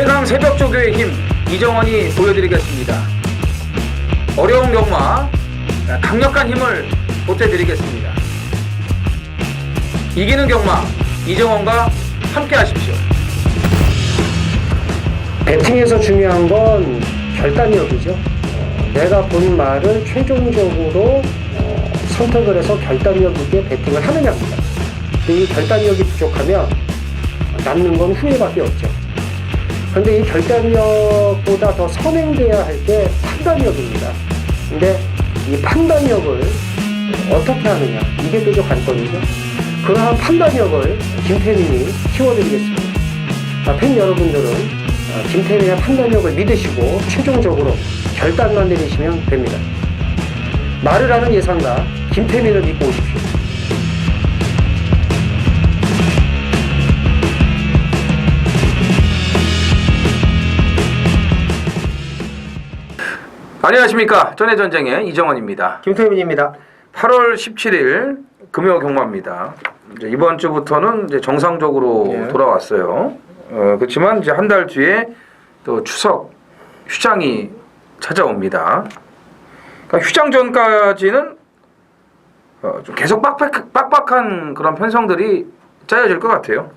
최강 새벽조교의 힘 이정원이 보여드리겠습니다. 어려운 경우와 강력한 힘을 보태드리겠습니다. 이기는 경마 이정원과 함께 하십시오. 배팅에서 중요한 건 결단력이죠. 내가 본 말을 최종적으로 선택을 해서 결단력 있게 배팅을 하느냐입니다. 근데 이 결단력이 부족하면 남는 건 후회밖에 없죠. 그런데 이 결단력보다 더 선행돼야 할 게 판단력입니다. 근데 이 판단력을 어떻게 하느냐, 이게 또 관건이죠. 그러한 판단력을 김태민이 키워드리겠습니다. 팬 여러분들은 김태민의 판단력을 믿으시고 최종적으로 결단만 내리시면 됩니다. 말을 하는 예상가 김태민을 믿고 오십시오. 안녕하십니까. 전해전쟁의 이정원입니다. 김태민입니다. 8월 17일 금요 경마입니다. 이제 이번 주부터는 이제 정상적으로 돌아왔어요. 그렇지만 이제 한 달 뒤에 또 추석 휴장이 찾아옵니다. 그러니까 휴장 전까지는 좀 계속 빡빡한 그런 편성들이 짜여질 것 같아요.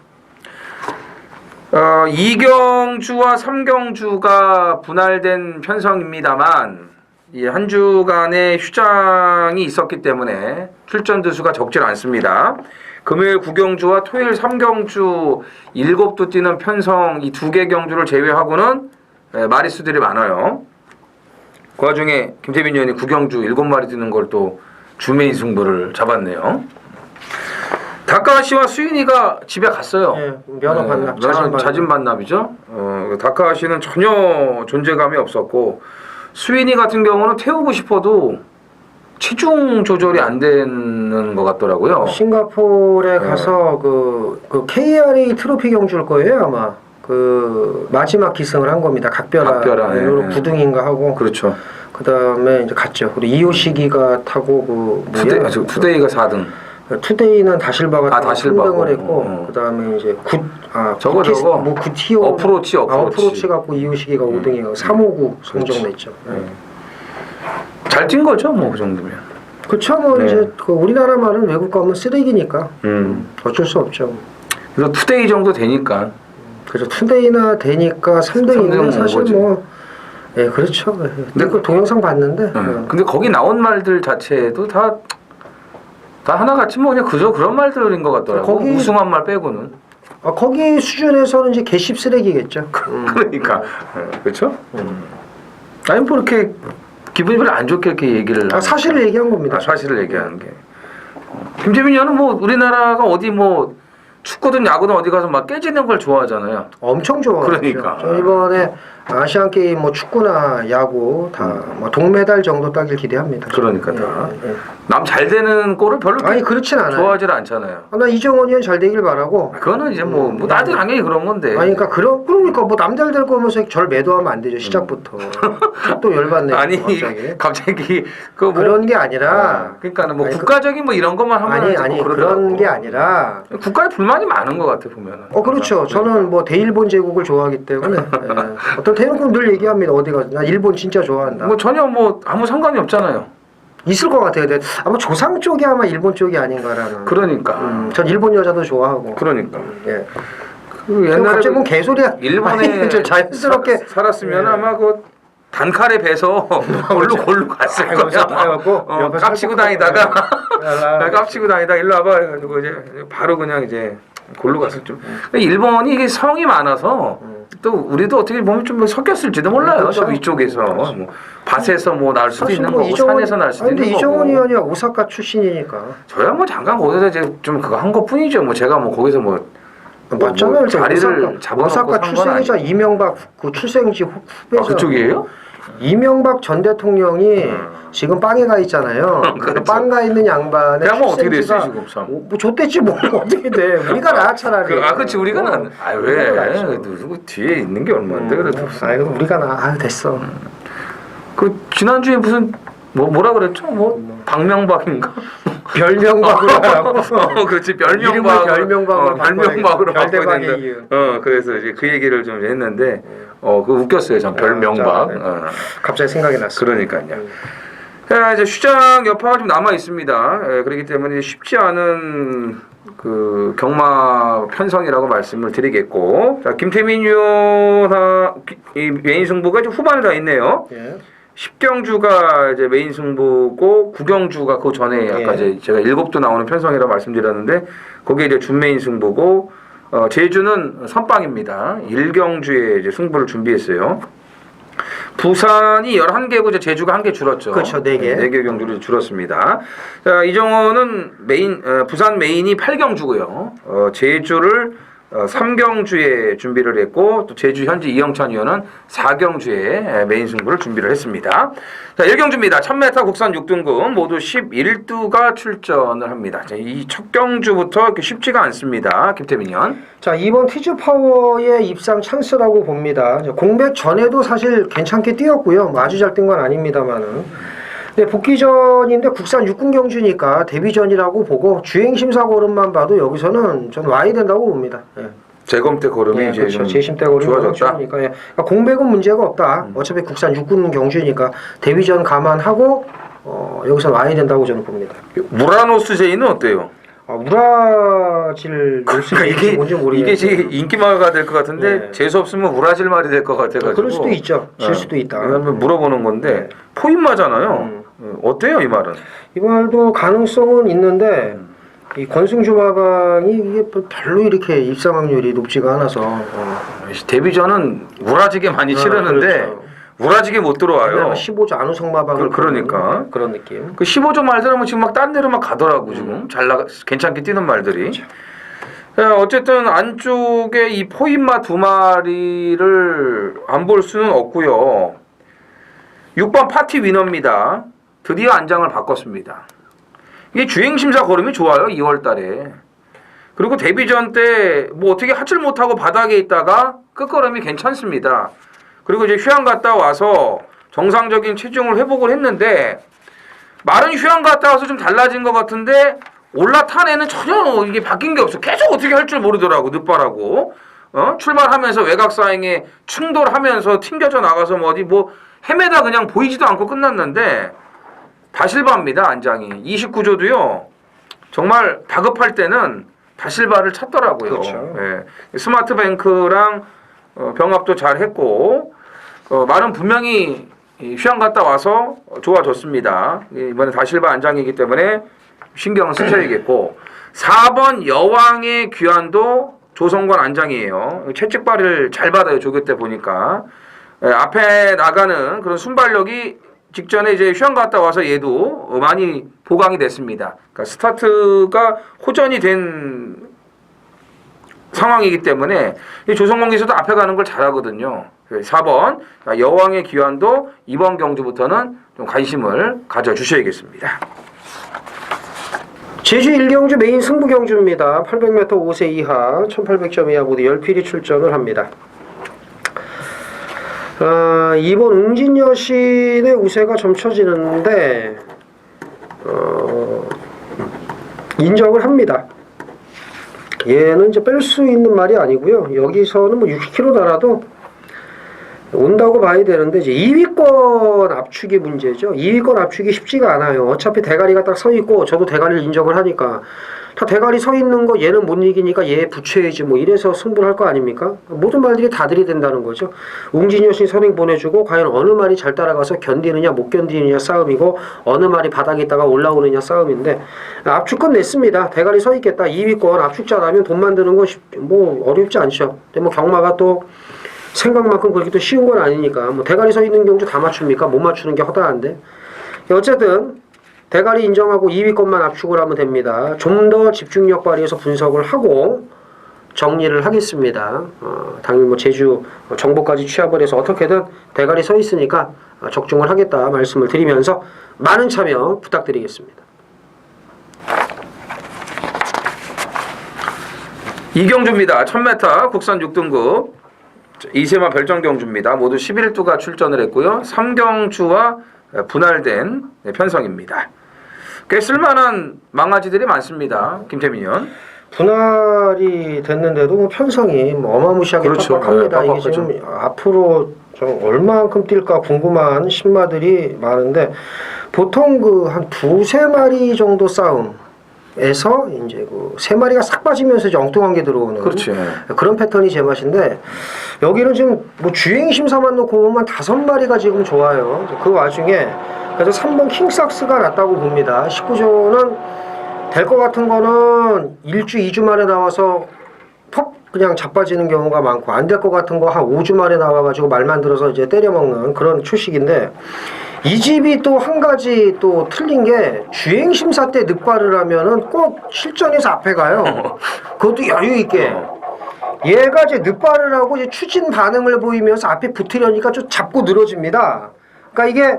2경주와 3경주가 분할된 편성입니다만 이 한 주간의 휴장이 있었기 때문에 출전 두수가 적질 않습니다. 금요일 9경주와 토요일 3경주 7두 뛰는 편성 이 2개 경주를 제외하고는 마리수들이 많아요. 그 와중에 김태민 의원이 9경주 7마리 뛰는 걸 또 주메이 승부를 잡았네요. 다카하시와 수인이가 집에 갔어요. 네, 면허 반납, 자진 반납이죠. 다카하시는 전혀 존재감이 없었고 수인이 같은 경우는 태우고 싶어도 체중 조절이 안 되는 것 같더라고요. 싱가포르에 가서 그 KRA 트로피 경주일 거예요 아마. 그 마지막 기승을 한 겁니다. 각별한 9등인가 하고. 그렇죠. 그 다음에 이제 갔죠. 그리고 이호식이가 타고 투데이가 4등. 투데이는 다실바가 다실바고. 3등을 했고 그 다음에 이제 구티오 어프로치 갖고 이호식이가 5등이고 359 성적 냈죠. 잘 뛴 거죠, 뭐 그 정도면. 그렇죠. 뭐 이제 그 우리나라 말은 외국 가면 쓰레기니까 어쩔 수 없죠. 그래서 투데이 정도 되니까. 그렇죠. 투데이나 되니까 3등이면 사실 뭐 그렇죠. 근데 그 동영상 봤는데. 근데 거기 나온 말들 자체도 다 하나같이 뭐 그냥 그저 그런 말들인 것 같더라고. 거기 우승한 말 빼고는. 거기 수준에서는 이제 개씹 쓰레기겠죠. 그러니까 그렇죠. 아니 뭐 이렇게 기분이 별로 안 좋게 이렇게 얘기를. 사실을 얘기한 겁니다. 사실을 얘기하는 게. 김재민 의원은 뭐 우리나라가 어디 뭐 축구든 야구든 어디 가서 막 깨지는 걸 좋아하잖아요. 엄청 좋아하죠. 그러니까. 저 이번에 아시안 게임 뭐 축구나 야구 다 뭐 동메달 정도 따길 기대합니다. 그러니까 다. 남 잘 되는 꼴을 별로 그렇진 않아요. 좋아하질 않잖아요. 나 이정원 의원 잘 되길 바라고. 그거는 이제 뭐 나도 당연히 그런 건데. 그러니까 뭐 남 잘 될 거면서 절 매도하면 안 되죠. 시작부터. 또 열받네. 갑자기 그런 게 아니라. 그러니까는 뭐 국가적인 뭐 이런 것만 하면 그런 게 아니라. 국가에 불만이 많은 것 같아 보면은. 그렇죠. 저는 뭐 대일본 제국을 좋아하기 때문에 어떤 대놓고 늘 얘기합니다. 어디 가서 나 일본 진짜 좋아한다. 뭐 전혀 뭐 아무 상관이 없잖아요. 있을 것 같아요. 근데 아마 조상 쪽이 아마 일본 쪽이 아닌가라는. 그러니까. 전 일본 여자도 좋아하고. 그러니까. 그 옛날에 갑자기 뭐 개소리야. 일본에 좀 자연스럽게 살았으면 아마 그 단칼에 베서 골로 갔을 거야. 깝치고 다니다가 일로 와봐 해가지고 이제 바로 그냥 이제 골로 갔었죠. 일본이 이게 성이 많아서 또 우리도 어떻게 보면 좀 섞였을지도 몰라요. 그렇죠. 위쪽에서 뭐 밭에서 뭐 날 수도 있는 거고 산에서 날 수도 있는 거고. 근데 이정원 의원이 오사카 출신이니까. 저야 뭐 잠깐 거기서 이제 좀 그거 한 것뿐이죠. 뭐 제가 뭐 거기서 뭐 맞잖아요. 자리를 잡아놓고 오사카 출생이자 이명박 그 출생지 후배죠. 그쪽이에요? 이명박 전 대통령이 지금 빵에 가 있잖아요. 그 빵 가 있는 양반의 그냥 뭐 어떻게 출생지가 됐어 지금 참. 뭐 좋댔지 뭐 어떻게 돼? 우리가 나 차라리. 그렇지 우리가 나. 왜? 누구 뒤에 있는 게 얼마인데 그래도. 그럼 우리가 나. 됐어. 그 지난주에 무슨 뭐라 그랬죠? 뭐 박명박인가? 별명박으로 하라고. 그렇지 별명박으로 별명박으로 별명박으로 별대박의 이유. 그래서 이제 그 얘기를 좀 했는데 그거 웃겼어요. 참 별명박. 네. 갑자기 생각이 났어요. 그러니까요. 이제 휴장 여파가 좀 남아 있습니다. 그렇기 때문에 쉽지 않은 그 경마 편성이라고 말씀을 드리겠고, 자, 김태민 의원 이 메인 승부가 좀 후반에 다 있네요. 예. 10경주가 이제 메인 승부고 9경주가 그 전에 아까 이제 제가 7도 나오는 편성이라고 말씀드렸는데 거기에 이제 준메인 승부고 제주는 선빵입니다. 1경주에 이제 승부를 준비했어요. 부산이 11개고 이제 제주가 1개 줄었죠. 그렇죠. 4개. 4개 경주를 줄었습니다. 자, 이정호는 부산 메인이 8경주고요. 제주를 3경주에 준비를 했고 또 제주 현지 이영찬 의원은 4경주에 메인 승부를 준비를 했습니다. 자, 1경주입니다. 1000m 국산 6등급 모두 11두가 출전을 합니다. 자, 이 첫 경주부터 이렇게 쉽지가 않습니다. 김태민 의원. 자, 이번 티즈 파워의 입상 찬스라고 봅니다. 공백 전에도 사실 괜찮게 뛰었고요. 뭐 아주 잘 뛴 건 아닙니다만은. 네, 복귀전인데 국산 6군 경주니까 데뷔전이라고 보고 주행 심사 걸음만 봐도 여기서는 전 와야 된다고 봅니다. 예. 재검 때 걸음이 이제 그렇죠. 좀 재심 때 걸음이 좋아졌다. 예. 그러니까 공백은 문제가 없다. 어차피 국산 6군 경주니까 데뷔전 감안하고 여기서 와야 된다고 저는 봅니다. 무라노스 제이는 어때요? 우라질 이게 뭔지 모르겠는데 이게 지금 인기마가 될 것 같은데 재수 없으면 우라질 말이 될 것 같아가지고. 그럴 수도 있죠. 질 수도 있다. 그러면 물어보는 건데 포인마잖아요. 어때요 이 말은? 이 말도 가능성은 있는데 이 권승주 마방이 이게 별로 이렇게 입상 확률이 높지가 않아서 데뷔전은 우라지게 많이 치르는데 그렇죠. 우라지게 못 들어와요. 15조 안우성 마방 그러니까 그런 느낌. 그 15조 말들은 지금 막 딴 데로 막 가더라고 지금 괜찮게 뛰는 말들이. 그렇죠. 어쨌든 안쪽에 이 포인마 2마리를 안 볼 수는 없고요. 6번 파티 위너입니다. 드디어 안장을 바꿨습니다. 이게 주행심사 걸음이 좋아요. 2월달에. 그리고 데뷔전 때 뭐 어떻게 하질 못하고 바닥에 있다가 끝걸음이 괜찮습니다. 그리고 이제 휴양 갔다 와서 정상적인 체중을 회복을 했는데 말은 휴양 갔다 와서 좀 달라진 것 같은데 올라탄 애는 전혀 이게 바뀐 게 없어. 계속 어떻게 할 줄 모르더라고. 늦바라고. 출발하면서 외곽사행에 충돌하면서 튕겨져 나가서 뭐 어디 뭐 헤매다 그냥 보이지도 않고 끝났는데 다실바입니다. 안장이. 29조도요. 정말 다급할 때는 다실바를 찾더라고요. 그렇죠. 예. 스마트뱅크랑 병합도 잘 했고 말은 분명히 휴양 갔다 와서 좋아졌습니다. 이번에 다실바 안장이기 때문에 신경을 쓰셔야겠고 4번 여왕의 귀환도 조성관 안장이에요. 채찍발을 잘 받아요. 조교 때 보니까. 앞에 나가는 그런 순발력이 직전에 이제 휴양 갔다 와서 얘도 많이 보강이 됐습니다. 그러니까 스타트가 호전이 된 상황이기 때문에 이 조성관 기수도 앞에 가는 걸 잘하거든요. 4번 여왕의 귀환도 이번 경주부터는 좀 관심을 가져주셔야겠습니다. 제주 1경주 메인 승부 경주입니다. 800m 5세 이하 1800점 이하 모두 10필이 출전을 합니다. 이번 웅진 여신의 우세가 점쳐지는데 인정을 합니다. 얘는 이제 뺄 수 있는 말이 아니고요. 여기서는 뭐 60km 달아도 온다고 봐야 되는데 이제 2위권 압축이 문제죠. 2위권 압축이 쉽지가 않아요. 어차피 대가리가 딱 서 있고 저도 대가리를 인정을 하니까 다 대가리 서 있는 거 얘는 못 이기니까 얘 붙여야지 뭐 이래서 승부를 할 거 아닙니까? 모든 말들이 다 들이댄다는 거죠. 웅진 여신 선행 보내주고 과연 어느 말이 잘 따라가서 견디느냐 못 견디느냐 싸움이고 어느 말이 바닥에 있다가 올라오느냐 싸움인데 압축권 냈습니다. 대가리 서 있겠다. 2위권 압축 잘하면 돈 만드는 건 뭐 어렵지 않죠. 근데 뭐 경마가 또 생각만큼 그렇게 또 쉬운 건 아니니까 뭐 대가리 서 있는 경주 다 맞춥니까? 못 맞추는 게 허다한데 어쨌든 대가리 인정하고 2위권만 압축을 하면 됩니다. 좀 더 집중력 발휘해서 분석을 하고 정리를 하겠습니다. 당연히 뭐 제주 정보까지 취합을 해서 어떻게든 대가리 서 있으니까 적중을 하겠다 말씀을 드리면서 많은 참여 부탁드리겠습니다. 이경주입니다. 1000m 국산 6등급 이세마 별정 경주입니다. 모두 11두가 출전을 했고요. 3경주와 분할된 편성입니다. 꽤 쓸만한 망아지들이 많습니다. 김태민 의원. 분할이 됐는데도 뭐 편성이 뭐 어마무시하게 그렇죠. 빡빡합니다. 네, 이게 빡빡하죠. 지금 앞으로 좀 얼마만큼 뛸까 궁금한 신마들이 많은데 보통 그 한 두세 마리 정도 싸움에서 이제 그 세 마리가 싹 빠지면서 이제 엉뚱한 게 들어오는 그렇지. 그런 패턴이 제 맛인데 여기는 지금 뭐 주행 심사만 놓고 보면 5마리가 지금 좋아요. 그 와중에 그래서 3번 킹삭스가 낫다고 봅니다. 19조는 될 것 같은 거는 1주, 2주 만에 나와서 퍽 그냥 자빠지는 경우가 많고 안 될 것 같은 거 한 5주 만에 나와가지고 말만 들어서 이제 때려먹는 그런 출식인데 이 집이 또 한 가지 또 틀린 게 주행 심사 때 늑발을 하면은 꼭 실전에서 앞에 가요. 그것도 여유 있게. 얘가 이제 늑발을 하고 이제 추진 반응을 보이면서 앞에 붙으려니까 좀 잡고 늘어집니다. 그러니까 이게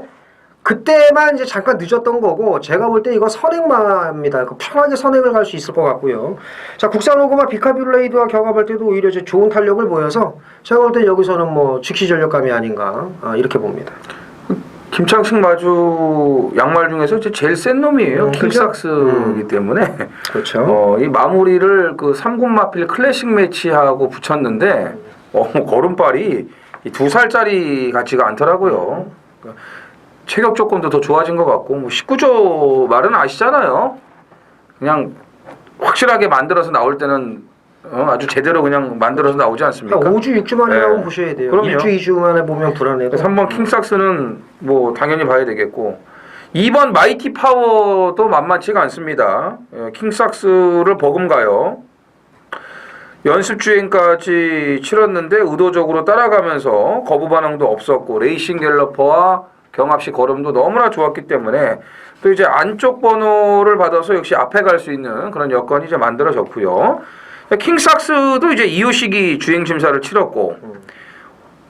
그때만 이제 잠깐 늦었던 거고 제가 볼 때 이거 선행마입니다. 편하게 선행을 갈 수 있을 것 같고요. 자, 국산오고마 비카뷸레이드와 경합할 때도 오히려 이제 좋은 탄력을 보여서 제가 볼 때 여기서는 뭐 즉시 전력감이 아닌가 이렇게 봅니다. 김창식 마주 양말 중에서 이제 제일 센 놈이에요. 그죠? 킹삭스이기 때문에 그렇죠. 이 마무리를 그 3군 마필 클래식 매치하고 붙였는데 걸음발이 이 2살짜리 같지가 않더라고요. 그러니까 체격 조건도 더 좋아진 것 같고 뭐 19조 말은 아시잖아요. 그냥 확실하게 만들어서 나올 때는 아주 제대로 그냥 만들어서 나오지 않습니까? 5주, 6주 만에 네. 나오면 보셔야 돼요. 그럼요. 1주, 2주 만에 보면 불안해도. 3번 킹삭스는 뭐 당연히 봐야 되겠고 2번 마이티 파워도 만만치가 않습니다. 킹삭스를 버금가요. 연습 주행까지 치렀는데 의도적으로 따라가면서 거부 반응도 없었고 레이싱 갤러퍼와 경합시 걸음도 너무나 좋았기 때문에 또 이제 안쪽 번호를 받아서 역시 앞에 갈 수 있는 그런 여건이 이제 만들어졌고요. 킹삭스도 이제 이호식이 주행 심사를 치렀고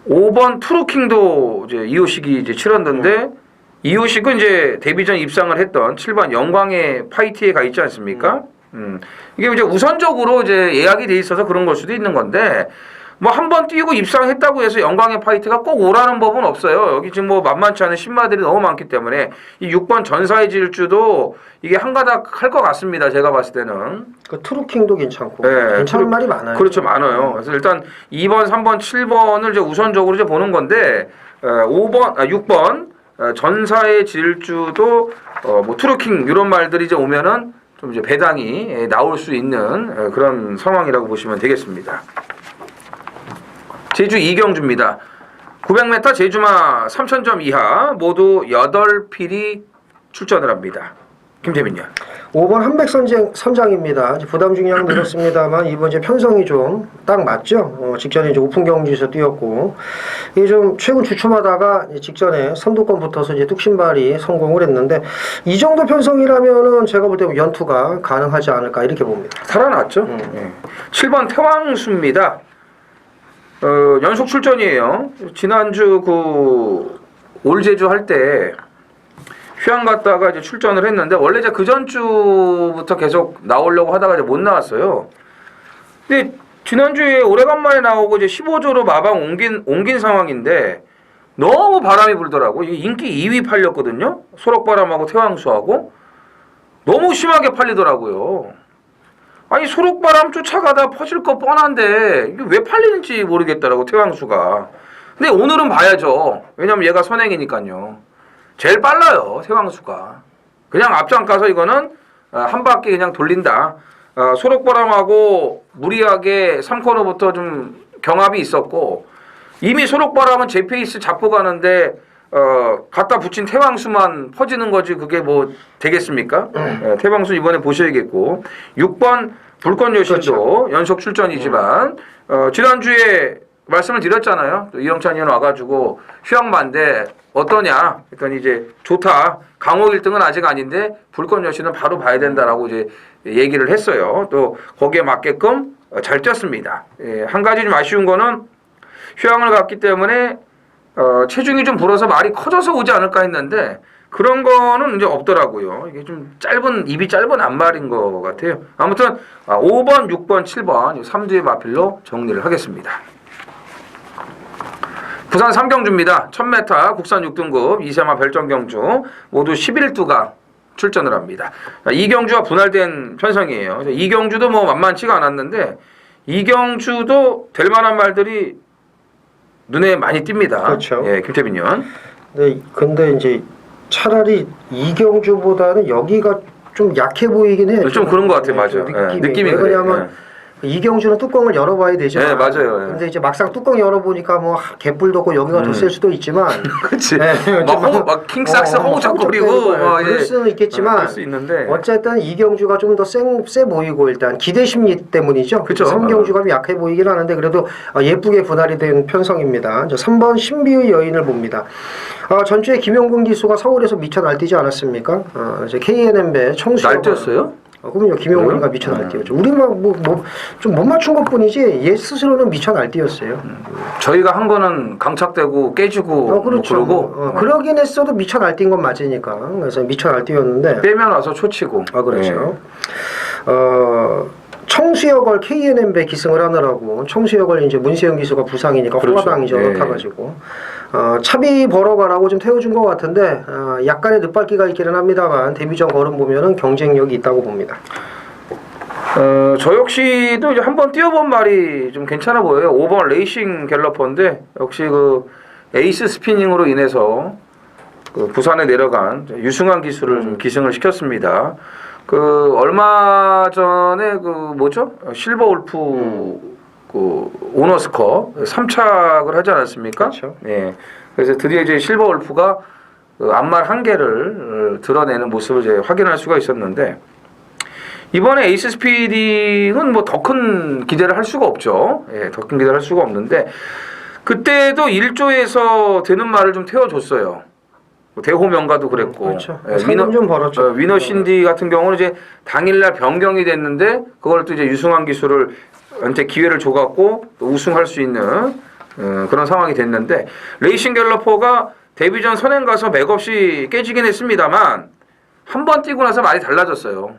5번 투루킹도 이제 이호식이 이제 치렀는데 이호식은 이제 데뷔 전 입상을 했던 7번 영광의 파이트에 가 있지 않습니까? 이게 이제 우선적으로 이제 예약이 돼 있어서 그런 걸 수도 있는 건데 뭐 한 번 뛰고 입상했다고 해서 영광의 파이트가 꼭 오라는 법은 없어요. 여기 지금 뭐 만만치 않은 신마들이 너무 많기 때문에 이 6번 전사의 질주도 이게 한가닥 할 것 같습니다. 제가 봤을 때는. 그 트루킹도 괜찮고. 네, 괜찮은 말이 많아요. 그렇죠, 많아요. 그래서 일단 2번, 3번, 7번을 이제 우선적으로 이제 보는 건데 6번 전사의 질주도 뭐 트루킹 이런 말들이 이제 오면은 좀 이제 배당이 나올 수 있는 그런 상황이라고 보시면 되겠습니다. 제주 이경주입니다. 900m 제주마 3000점 이하 모두 8필이 출전을 합니다. 김태민요. 5번 한백 선장입니다. 이제 부담 중량 늘었습니다만 이번 이제 편성이 좀 딱 맞죠. 직전에 이제 오픈 경주에서 뛰었고 이게 좀 최근 주춤하다가 직전에 선두권 붙어서 이제 뚝신발이 성공을 했는데 이 정도 편성이라면은 제가 볼 때 연투가 가능하지 않을까 이렇게 봅니다. 살아났죠. 7번 태왕수입니다. 연속 출전이에요. 지난주 그 올제주 할 때 휴양 갔다가 이제 출전을 했는데 원래 이제 그 전주부터 계속 나오려고 하다가 이제 못 나왔어요. 근데 지난주에 오래간만에 나오고 이제 15조로 마방 옮긴 상황인데 너무 바람이 불더라고. 이게 인기 2위 팔렸거든요. 소록바람하고 태왕수하고 너무 심하게 팔리더라고요. 아니 소록바람 쫓아가다 퍼질 거 뻔한데 이게 왜 팔리는지 모르겠더라고 태왕수가. 근데 오늘은 봐야죠. 왜냐면 얘가 선행이니까요. 제일 빨라요 태왕수가. 그냥 앞장 가서 이거는 한 바퀴 그냥 돌린다. 소록바람하고 무리하게 3코너부터 좀 경합이 있었고 이미 소록바람은 제 페이스 잡고 가는데 갖다 붙인 태왕수만 퍼지는 거지 그게 뭐 되겠습니까? 태왕수 이번에 보셔야겠고 6번 불꽃여신도 그렇죠. 연속 출전이지만 지난주에 말씀을 드렸잖아요. 또 이영찬 의원 와가지고 휴양만데 어떠냐? 그러니까 이제 좋다. 강호 1등은 아직 아닌데 불꽃여신은 바로 봐야 된다라고 이제 얘기를 했어요. 또 거기에 맞게끔 잘 뛰었습니다. 한 가지 좀 아쉬운 거는 휴양을 갔기 때문에 체중이 좀 불어서 말이 커져서 오지 않을까 했는데 그런 거는 이제 없더라고요. 이게 좀 입이 짧은 앞말인 것 같아요. 아무튼 5번, 6번, 7번 3주의 마필로 정리를 하겠습니다. 부산 3경주입니다. 1000m 국산 6등급 2세마 별정 경주 모두 11두가 출전을 합니다. 자, 이경주와 분할된 편성이에요. 이경주도 뭐 만만치가 않았는데 이경주도 될 만한 말들이 눈에 많이 띕니다. 그렇죠. 예, 김태빈 의원. 네, 근데 이제 차라리 이경주보다는 여기가 좀 약해 보이긴 해요. 좀 그런 것 같아요. 맞아요. 느낌이 그래요. 왜냐하면 이경주는 뚜껑을 열어봐야 되지만, 네, 맞아요. 근데 이제 막상 뚜껑 열어보니까 뭐 개뿔도 없고 여기가 더 셀 수도 있지만, 그렇지. 네, 막 킹삭스 허우적거리고 그럴 수는 있겠지만, 그럴 수 있는데 어쨌든 이경주가 좀 더 세 보이고 일단 기대 심리 때문이죠. 그쵸. 삼경주가 좀 약해 보이긴 하는데 그래도 예쁘게 분할이 된 편성입니다. 3번 신비의 여인을 봅니다. 전주에 김용근 기수가 서울에서 미쳐 날뛰지 않았습니까? 이제 KNM배 청수 날뛰었어요? 그럼요. 김용근이가 미쳐 날뛰었죠. 우리만 좀 못 맞춘 것뿐이지 얘 스스로는 미쳐 날뛰었어요. 저희가 한 거는 강착되고 깨지고 그렇죠. 그러고 그러긴 했어도 미쳐 날뛴 건 맞으니까. 그래서 미쳐 날뛰었는데 빼면 와서 초치고. 그렇죠. 청수여걸 KNM배 기승을 하느라고 청수여걸 이제 문세영 기수가 부상이니까 그렇죠. 호라당이죠. 타가지고 차비 벌어가라고 좀 태워준 것 같은데 약간의 늦밟기가 있기는 합니다만 데뷔전 걸음 보면은 경쟁력이 있다고 봅니다. 저 역시도 이제 한번 뛰어본 말이 좀 괜찮아 보여요. 5번 레이싱 갤러퍼인데 역시 그 에이스 스피닝으로 인해서 그 부산에 내려간 유승환 기수를 좀 기승을 시켰습니다. 그 얼마 전에 그 뭐죠? 실버 울프 그 오너스컵 3착을 하지 않았습니까? 그렇죠. 예. 그래서 드디어 이제 실버 울프가 그 앞말 한 개를 드러내는 모습을 이제 확인할 수가 있었는데 이번에 에이스 스피딩은 뭐 더 큰 기대를 할 수가 없죠. 예, 더 큰 기대를 할 수가 없는데 그때도 1조에서 되는 말을 좀 태워줬어요. 대호명가도 그랬고, 그렇죠. 상금 좀 벌었죠. 위너 신디 같은 경우는 이제 당일날 변경이 됐는데 그걸 또 이제 유승환 기수한테 기회를 줘갖고 또 우승할 수 있는 그런 상황이 됐는데 레이싱 갤러퍼가 데뷔전 선행 가서 맥없이 깨지긴 했습니다만 한 번 뛰고 나서 말이 달라졌어요.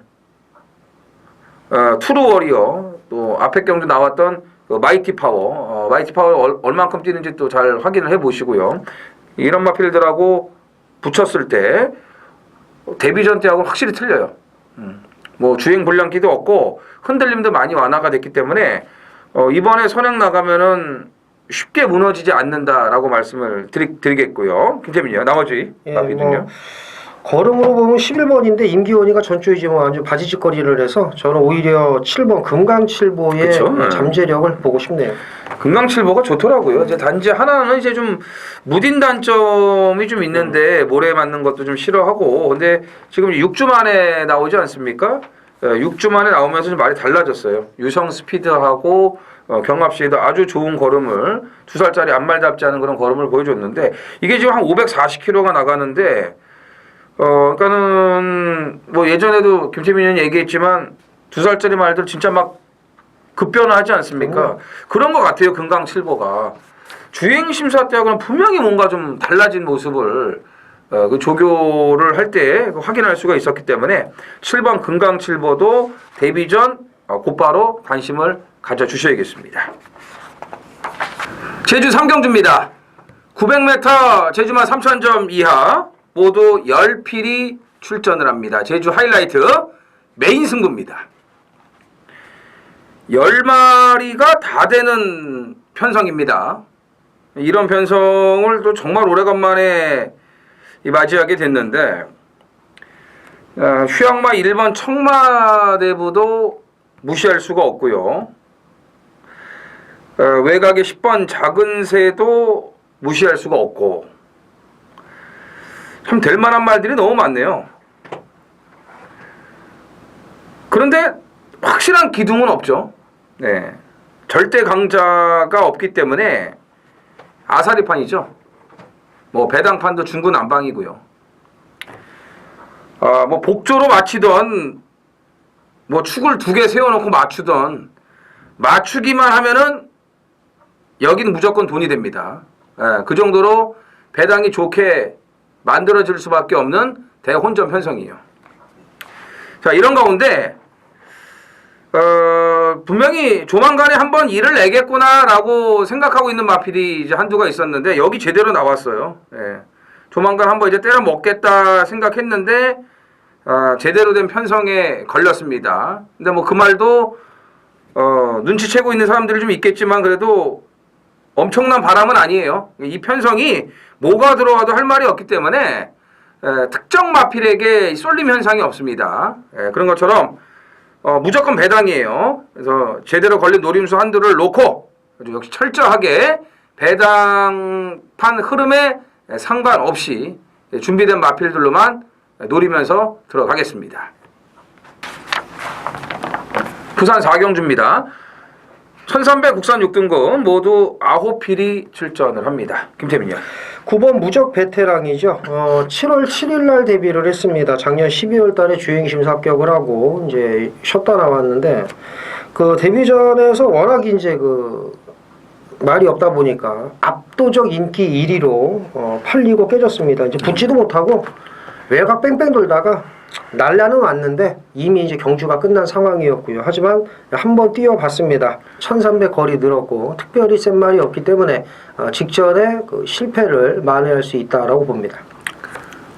투루 워리어 또 앞에 경주 나왔던 그 마이티 파워, 마이티 파워 얼만큼 뛰는지 또 잘 확인을 해보시고요. 이런 마필들하고 붙였을 때 데뷔전 때하고는 확실히 틀려요. 뭐 주행 불량기도 없고 흔들림도 많이 완화가 됐기 때문에 이번에 선행 나가면은 쉽게 무너지지 않는다라고 말씀을 드리겠고요. 김재민이요. 나머지 마필은요. 걸음으로 보면 11번인데 임기원이가 전주에 지금 완전 바지짓거리를 해서 저는 오히려 7번 금강칠보의 그쵸? 잠재력을 보고 싶네요. 금강칠보가 좋더라고요. 이제 단지 하나는 이제 좀 무딘 단점이 좀 있는데 모래 맞는 것도 좀 싫어하고 근데 지금 6주 만에 나오지 않습니까? 6주 만에 나오면서 좀 말이 달라졌어요. 유성 스피드하고 경합시에도 아주 좋은 걸음을 2살짜리 앞말답지 않은 그런 걸음을 보여줬는데 이게 지금 한 540km가 나가는데 그러니까는 뭐 예전에도 김태민 의원이 얘기했지만 2살짜리 말들 진짜 막 급변화하지 않습니까? 그런 것 같아요. 금강칠보가 주행 심사 때하고는 분명히 뭔가 좀 달라진 모습을 그 조교를 할 때 확인할 수가 있었기 때문에 7번 금강칠보도 데뷔전 곧바로 관심을 가져주셔야겠습니다. 제주 삼경주입니다. 900m 제주만 3,000점 이하 모두 10필이 출전을 합니다. 제주 하이라이트 메인 승부입니다. 10마리가 다 되는 편성입니다. 이런 편성을 또 정말 오래간만에 맞이하게 됐는데 휴양마 1번 청마대부도 무시할 수가 없고요. 외곽의 10번 작은 새도 무시할 수가 없고 참 될 만한 말들이 너무 많네요. 그런데 확실한 기둥은 없죠. 네. 절대 강자가 없기 때문에 아사리판이죠. 뭐 배당판도 중구난방이고요. 뭐 복조로 맞히던 뭐 축을 2개 세워놓고 맞추던 맞추기만 하면은 여기는 무조건 돈이 됩니다. 그 정도로 배당이 좋게 만들어질 수밖에 없는 대혼전 편성이에요. 자, 이런 가운데 분명히 조만간에 한번 일을 내겠구나라고 생각하고 있는 마필이 이제 한두가 있었는데 여기 제대로 나왔어요. 예. 조만간 한번 이제 때려 먹겠다 생각했는데 제대로 된 편성에 걸렸습니다. 근데 뭐 그 말도 눈치채고 있는 사람들이 좀 있겠지만 그래도 엄청난 바람은 아니에요. 이 편성이 뭐가 들어와도 할 말이 없기 때문에 특정 마필에게 쏠림 현상이 없습니다. 그런 것처럼 무조건 배당이에요. 그래서 제대로 걸린 노림수 한두를 놓고 역시 철저하게 배당판 흐름에 상관없이 준비된 마필들로만 노리면서 들어가겠습니다. 부산 4경주입니다. 1300 국산 6등급 모두 9필이 출전을 합니다. 김태민요. 9번 무적 베테랑이죠. 7월 7일 날 데뷔를 했습니다. 작년 12월 달에 주행심사 합격을 하고 이제 쉬었다 나왔는데 그 데뷔전에서 워낙 이제 그 말이 없다 보니까 압도적 인기 1위로 팔리고 깨졌습니다. 이제 붙지도 못하고 외곽 뺑뺑 돌다가 날라는 왔는데 이미 이제 경주가 끝난 상황이었고요. 하지만 한번 뛰어봤습니다. 1300 거리 늘었고 특별히 센 말이 없기 때문에 직전에 그 실패를 만회할 수 있다라고 봅니다.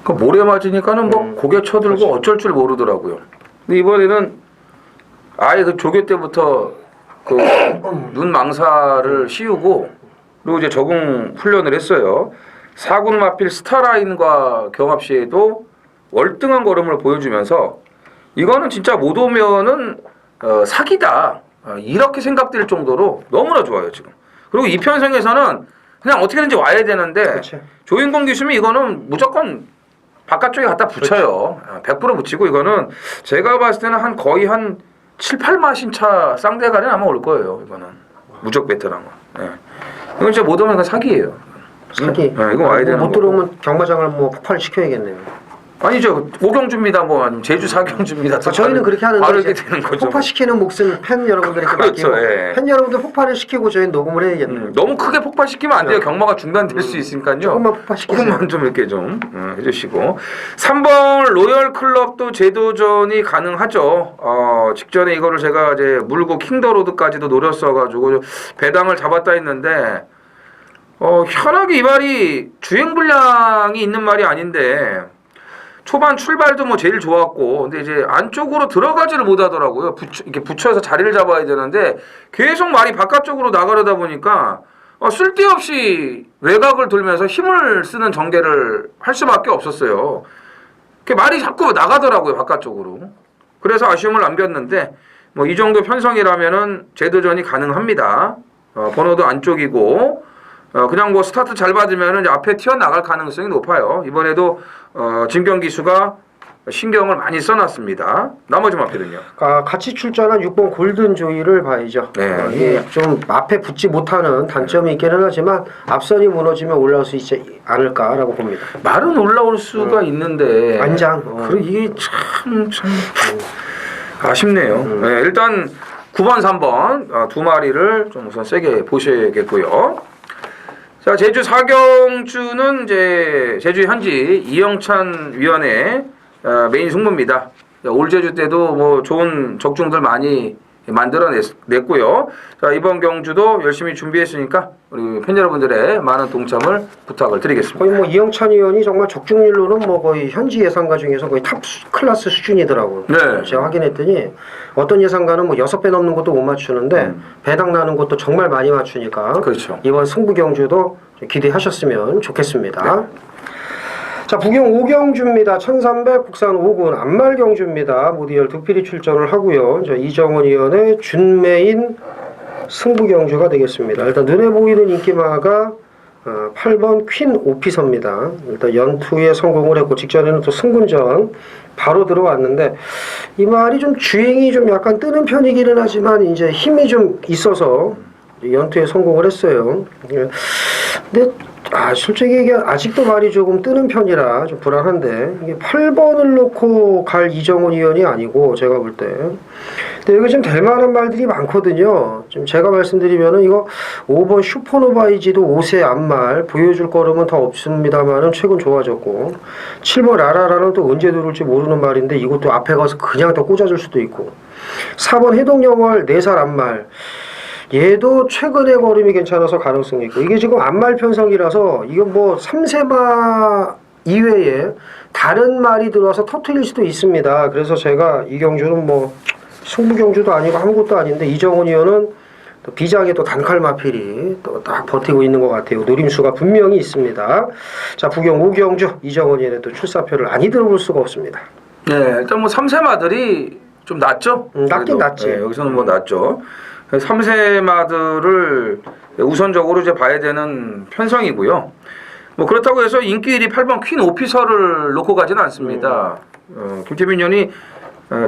그 모래 맞으니까는 뭐 고개 쳐들고 그렇죠. 어쩔 줄 모르더라고요. 근데 이번에는 아예 그 조교 때부터 그 눈 망사를 씌우고 그리고 이제 적응 훈련을 했어요. 4군 마필 스타라인과 경합 시에도 월등한 걸음을 보여주면서 이거는 진짜 못 오면은 사기다 이렇게 생각될 정도로 너무나 좋아요 지금. 그리고 이 편성에서는 그냥 어떻게든지 와야 되는데 그렇죠. 조인공 기수면 이거는 무조건 바깥쪽에 갖다 붙여요. 100% 붙이고 이거는 제가 봤을 때는 한 거의 한 7, 8마신 차 쌍대가리는 아마 올 거예요. 이거는 무적 베테랑은. 이건 진짜 못 오면 그냥 사기예요. 사기. 이거 와야 되는 못 거고. 들어오면 경마장을 뭐 폭발시켜야겠네요. 아니죠. 5경주입니다. 뭐 아니면 제주 4경주입니다. 저희는 그렇게 하는데 바르게 되는 거죠. 폭파시키는 몫은 팬 여러분들에게 그렇죠, 맡기고 예. 팬 여러분들 폭발을 시키고 저희는 녹음을 해야겠네요. 너무 크게 폭발시키면 안 돼요. 경마가 중단될 수 있으니까요. 조금만 폭발시키세요. 조금만 좀 이렇게 좀 해주시고 3번 로열 클럽도 재도전이 가능하죠. 직전에 이거를 제가 이제 물고 킹더로드까지도 노렸어가지고 배당을 잡았다 했는데 현하게 이 말이 주행 불량이 있는 말이 아닌데 초반 출발도 뭐 제일 좋았고 근데 이제 안쪽으로 들어가지를 못하더라고요. 이렇게 붙여서 자리를 잡아야 되는데 계속 말이 바깥쪽으로 나가려다 보니까 쓸데없이 외곽을 돌면서 힘을 쓰는 전개를 할 수밖에 없었어요. 말이 자꾸 나가더라고요 바깥쪽으로. 그래서 아쉬움을 남겼는데 뭐 이 정도 편성이라면은 재도전이 가능합니다. 번호도 안쪽이고 그냥 뭐 스타트 잘 받으면은 이제 앞에 튀어나갈 가능성이 높아요. 이번에도 진경 기수가 신경을 많이 써놨습니다. 나머지 마필은요? 같이 출전한 6번 골든 조이를 봐야죠. 네. 이게 좀 앞에 붙지 못하는 단점이 있기는 하지만 앞선이 무너지면 올라올 수 있지 않을까라고 봅니다. 말은 올라올 수가 있는데 안장. 그래 이게 참 아쉽네요. 네, 일단 9번, 3번 두 마리를 좀 우선 세게 보셔야겠고요. 자, 제주 4경주는 이제 제주 현지 이영찬 위원의 메인 승부입니다. 올 제주 때도 뭐 좋은 적중들 많이 만들어냈고요. 자, 이번 경주도 열심히 준비했으니까 우리 팬 여러분들의 많은 동참을 부탁을 드리겠습니다. 거의 뭐 이영찬 의원이 정말 적중률로는 뭐 거의 현지 예상가 중에서 거의 탑 클래스 수준이더라고요. 네. 제가 확인했더니 어떤 예상가는 뭐 6배 넘는 것도 못 맞추는데 배당 나는 것도 정말 많이 맞추니까 그렇죠. 이번 승부 경주도 기대하셨으면 좋겠습니다. 네. 자, 부경 5경주입니다. 1300 국산 5군 안말 경주입니다. 모두 12필이 출전을 하고요. 자, 이정원 의원의 준메인 승부 경주가 되겠습니다. 일단 눈에 보이는 인기마가 8번 퀸 오피서입니다. 일단 연투에 성공을 했고 직전에는 또 승군전 바로 들어왔는데 이 말이 좀 주행이 좀 약간 뜨는 편이기는 하지만 이제 힘이 좀 있어서 연투에 성공을 했어요. 근데 솔직히 이게 아직도 말이 조금 뜨는 편이라 좀 불안한데 이게 8번을 놓고 갈 이정훈 의원이 아니고 제가 볼 때 근데 여기 지금 될 만한 말들이 많거든요. 지금 제가 말씀드리면은 이거 5번 슈퍼노바이지도 5세 앞말 보여줄 거름은 더 없습니다만은 최근 좋아졌고 7번 라라라는 또 언제 들어올지 모르는 말인데 이것도 앞에 가서 그냥 더 꽂아줄 수도 있고 4번 해동영월 4살 앞말 얘도 최근에 걸음이 괜찮아서 가능성이 있고 이게 지금 안말 편성이라서 이건 뭐 3세마 이외에 다른 말이 들어와서 터트릴 수도 있습니다. 그래서 제가 이 경주는 뭐 승부 경주도 아니고 아무것도 아닌데 이정훈 의원은 또 비장의 또 단칼 마필이 또 딱 버티고 있는 것 같아요. 노림수가 분명히 있습니다. 자, 부경 5경주 이정훈 의원의 또 출사표를 아니 들어볼 수가 없습니다. 네, 일단 뭐 3세마들이 좀 낫죠. 낫긴 그래도. 낫지. 네, 여기서는 뭐 낫죠. 3세마들을 우선적으로 이제 봐야 되는 편성이고요. 뭐 그렇다고 해서 인기 1위 8번 퀸 오피서를 놓고 가지는 않습니다. 김태민 의원이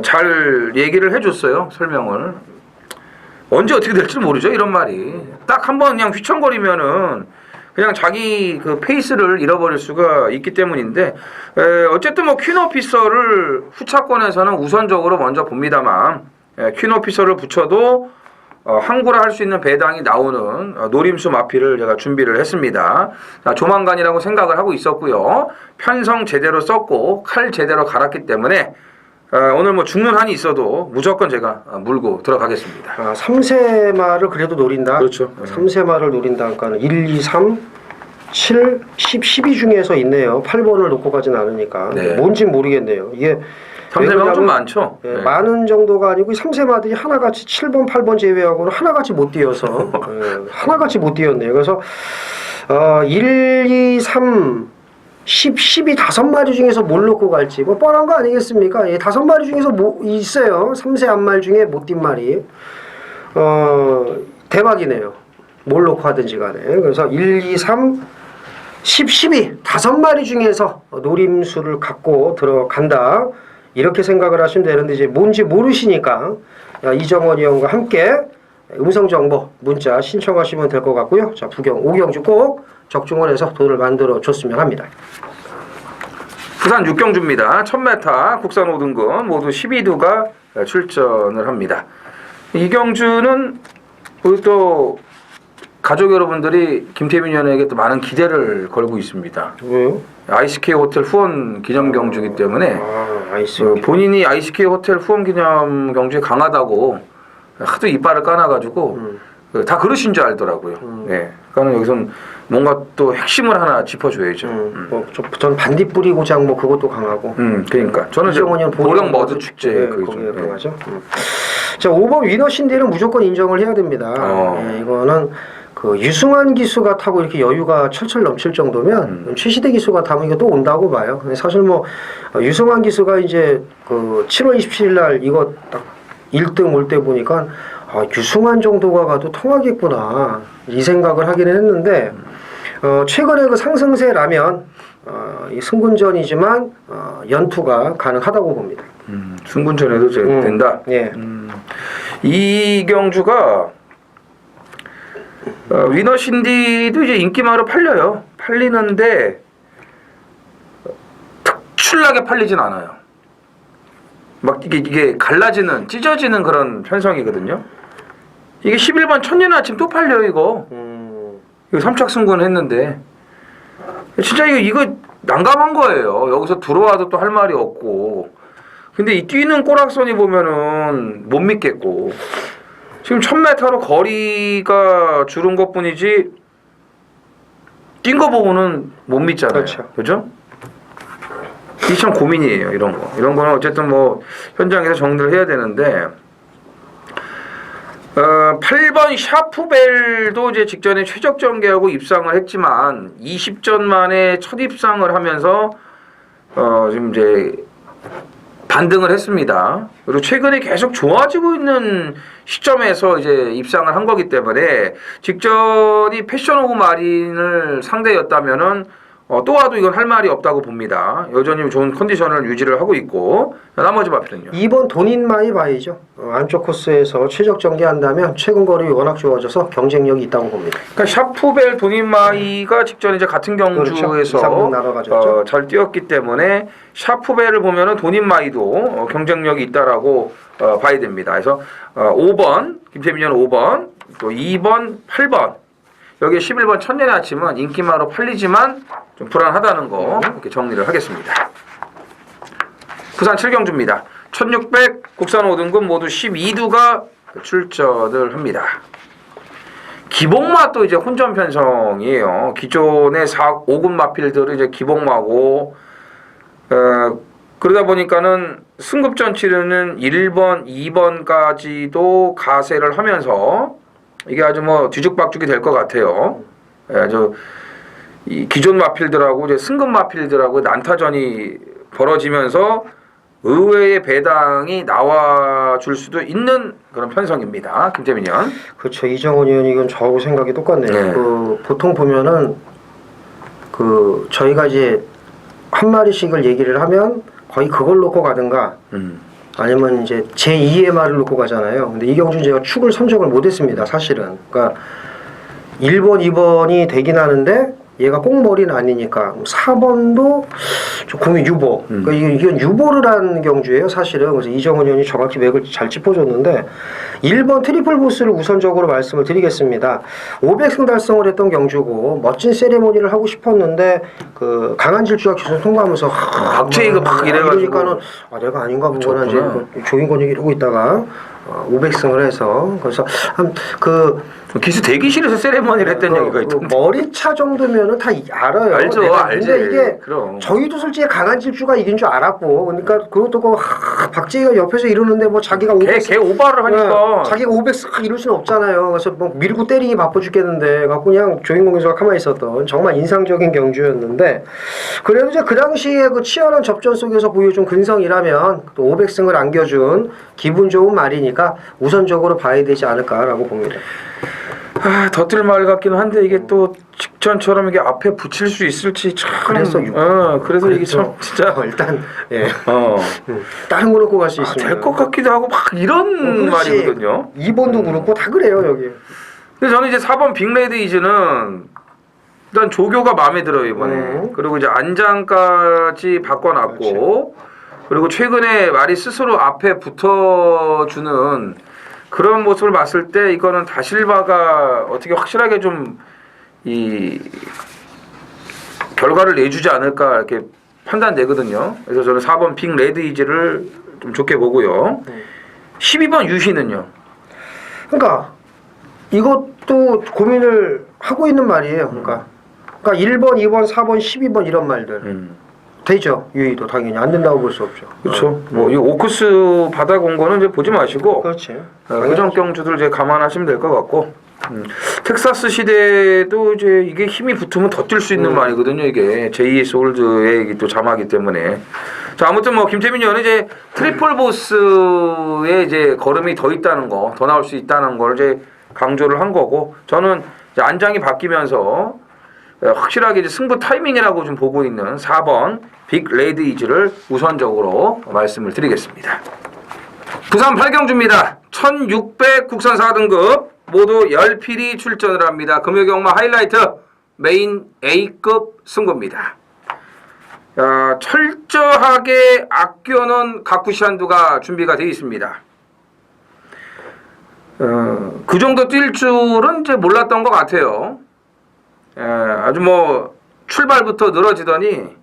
잘 얘기를 해줬어요. 설명을. 언제 어떻게 될지 모르죠. 이런 말이. 딱 한 번 그냥 휘청거리면은 그냥 자기 그 페이스를 잃어버릴 수가 있기 때문인데 어쨌든 뭐 퀸 오피서를 후차권에서는 우선적으로 먼저 봅니다만 퀸 오피서를 붙여도 항구라 할 수 있는 배당이 나오는 노림수 마피를 제가 준비를 했습니다. 자, 조만간이라고 생각을 하고 있었고요. 편성 제대로 썼고 칼 제대로 갈았기 때문에 오늘 뭐 죽는 한이 있어도 무조건 제가 물고 들어가겠습니다. 3세 말을 그래도 노린다. 그렇죠. 3세 말을 노린다니까는 1, 2, 3, 7, 10, 12 중에서 있네요. 8번을 놓고 가진 않으니까. 네. 뭔진 모르겠네요. 이게 3세마가 좀 많죠. 네. 많은 정도가 아니고 3세마들이 하나같이 7번, 8번 제외하고는 하나같이 못 뛰어서 하나같이 못 뛰었네요. 그래서 1, 2, 3, 10, 12 5마리 중에서 뭘 놓고 갈지 뭐 뻔한 거 아니겠습니까? 예, 5마리 중에서 뭐 있어요. 3세 앞말 중에 못 뛴 말이 대박이네요. 뭘 놓고 하든지 간에. 그래서 1, 2, 3, 10, 12 5마리 중에서 노림수를 갖고 들어간다. 이렇게 생각을 하시면 되는데 이제 뭔지 모르시니까 이정원 의원과 함께 음성정보 문자 신청하시면 될 것 같고요. 자, 부경 5경주 꼭 적중을 해서 돈을 만들어 줬으면 합니다. 부산 6경주입니다. 1000m 국산 5등급 모두 12두가 출전을 합니다. 이 경주는 우리 또 가족 여러분들이 김태민 의원에게 또 많은 기대를 걸고 있습니다. 왜요? ICK 호텔 후원 기념 경주이기 때문에 ICK. 본인이 ICK 호텔 후원 기념 경주에 강하다고 하도 이빨을 까놔가지고 다 그러신 줄 알더라고요. 네. 그러니까 여기서는 뭔가 또 핵심을 하나 짚어줘야죠. 전 반딧불이 고장 뭐 그것도 강하고. 그러니까 저는 보령 머드 축제 네, 거기에 강하죠. 자, 5번 위너 신디는 무조건 인정을 해야 됩니다. 네, 이거는 그 유승환 기수가 타고 이렇게 여유가 철철 넘칠 정도면 최시대 기수가 타면 이거 또 온다고 봐요. 사실 뭐 유승환 기수가 이제 그 7월 27일 날 이거 딱 1등 올 때 보니까 유승환 정도가 가도 통하겠구나 이 생각을 하긴 했는데 최근에 그 상승세라면 이 승군전이지만 연투가 가능하다고 봅니다. 승군전에도 된다. 예. 이 경주가 위너 신디도 이제 인기마로 팔려요. 팔리는데 특출나게 팔리진 않아요. 막 이게 갈라지는 찢어지는 그런 편성이거든요. 이게 11번 천년 아침 또 팔려요 이거. 이거 3착 승군 했는데 진짜 이거 난감한 거예요. 여기서 들어와도 또 할 말이 없고. 근데 이 뛰는 꼬락선이 보면은 못 믿겠고. 지금 1000m로 거리가 줄은 것뿐이지 뛴 거 보고는 못 믿잖아요. 그렇죠. 그죠? 이 참 고민이에요. 이런 거. 이런 거는 어쨌든 뭐 현장에서 정리를 해야 되는데 8번 샤프벨도 이제 직전에 최적 전개하고 입상을 했지만 20전 만에 첫 입상을 하면서 지금 이제 반등을 했습니다. 그리고 최근에 계속 좋아지고 있는 시점에서 이제 입상을 한 거기 때문에 직전이 패션 오브 마린을 상대였다면은 또 와도 이건 할 말이 없다고 봅니다. 여전히 좋은 컨디션을 유지를 하고 있고 나머지 마필은요. 2번 돈인마이 바이죠. 안쪽 코스에서 최적 전개한다면 최근 거리 워낙 좋아져서 경쟁력이 있다고 봅니다. 그러니까 샤프벨 돈인마이가 직전에 이제 같은 경주에서 그렇죠. 잘 뛰었기 때문에 샤프벨을 보면은 돈인마이도 경쟁력이 있다라고 봐야 됩니다. 그래서 5번 김태민 의원 5번 또 2번 8번 여기 11번 천년의 아침은 인기마로 팔리지만 좀 불안하다는 거 이렇게 정리를 하겠습니다. 부산 7경주입니다. 1600 국산 5등급 모두 12두가 출전을 합니다. 기복마도 이제 혼전 편성이에요. 기존의 5군 마필들은 이제 기복마고, 그러다 보니까는 승급전 치르는 1번, 2번까지도 가세를 하면서 이게 아주 뭐 뒤죽박죽이 될 것 같아요. 아주 이 기존 마필들하고 이제 승급 마필들하고 난타전이 벌어지면서 의외의 배당이 나와줄 수도 있는 그런 편성입니다. 김재민 의원. 그렇죠. 이정원 의원이 이건 저하고 생각이 똑같네요. 네. 보통 보면은 저희가 이제 한 마리씩을 얘기를 하면 거의 그걸 놓고 가든가 아니면 이제 제2의 말을 놓고 가잖아요. 근데 이경준 제가 축을 선정을 못했습니다. 사실은. 그러니까 1번, 2번이 되긴 하는데 얘가 꽁머리는 아니니까 4번도 조금 유보. 그러니까 이건 유보를 한 경주예요, 사실은. 그래서 이정원 의원이 정확히 맥을 잘 짚어줬는데 1번 트리플 보스를 우선적으로 말씀을 드리겠습니다. 500승 달성을 했던 경주고 멋진 세레모니를 하고 싶었는데 그 강한 질주가 기선 통과하면서 박재희가 막 이래가지고 이러니까는 내가 아닌가 보구나 이제 조인권이 이러고 있다가 500승을 해서 그래서 기수 대기실에서 세레머니를 했던 얘기가 있던데. 머리차 정도면은 다 알아요. 알죠, 알지. 근데 이게 그럼. 저희도 솔직히 강한 질주가 이긴 줄 알았고, 그러니까 그것도 박재희가 옆에서 이러는데 뭐 자기가 500 걔 오바를 하니까. 자기가 500쓱 이럴 수는 없잖아요. 그래서 뭐 밀고 때리기 바빠 죽겠는데, 갖고 그냥 조인공 선수가 가만히 있었던 정말 인상적인 경주였는데, 그래도 이제 그 당시에 그 치열한 접전 속에서 보여준 근성이라면 또 500승을 안겨준 기분 좋은 말이니까 우선적으로 봐야 되지 않을까라고 봅니다. 덧들 말 같기는 한데 이게 또 직전처럼 이게 앞에 붙일 수 있을지 참. 그래서 이게 참 진짜 일단 다른 거 놓고 갈 수 있습니다. 될 것 같기도 하고 막 이런 말이거든요. 2번도 그렇고 다 그래요 여기. 근데 저는 이제 4번 빅레드 이즈는 일단 조교가 마음에 들어요 이번에. 그리고 이제 안장까지 바꿔놨고, 그렇지. 그리고 최근에 말이 스스로 앞에 붙어주는 그런 모습을 봤을 때 이거는 다실바가 어떻게 확실하게 좀 이 결과를 내주지 않을까 이렇게 판단되거든요. 그래서 저는 4번 빅 레드 이즈를 좀 좋게 보고요. 12번 유희는요. 그러니까 이것도 고민을 하고 있는 말이에요. 그러니까 1번, 2번, 4번, 12번 이런 말들. 되죠. 유희도 당연히 안 된다고 볼 수 없죠. 그렇죠. 뭐 이 오크스 받아온 거는 이제 보지 마시고 그렇지. 그전 경주들 이제 감안하시면 될 것 같고. 텍사스 시대도 이제 이게 힘이 붙으면 더 뛸 수 있는 말이거든요. 이게 JS 홀드의 또 자마기 때문에. 자, 아무튼 뭐 김태민 의원은 이제 트리플 보스에 이제 걸음이 더 있다는 거, 더 나올 수 있다는 걸 이제 강조를 한 거고, 저는 이제 안장이 바뀌면서 확실하게 이제 승부 타이밍이라고 좀 보고 있는 4번 빅 레드 이즈를 우선적으로 말씀을 드리겠습니다. 부산 8경주입니다. 1600 국산 4등급 모두 10필이 출전을 합니다. 금요경마 하이라이트 메인 A급 승부입니다. 철저하게 아껴놓은 가쿠시안두가 준비가 되어 있습니다. 그 정도 뛸 줄은 이제 몰랐던 것 같아요. 아주 뭐 출발부터 늘어지더니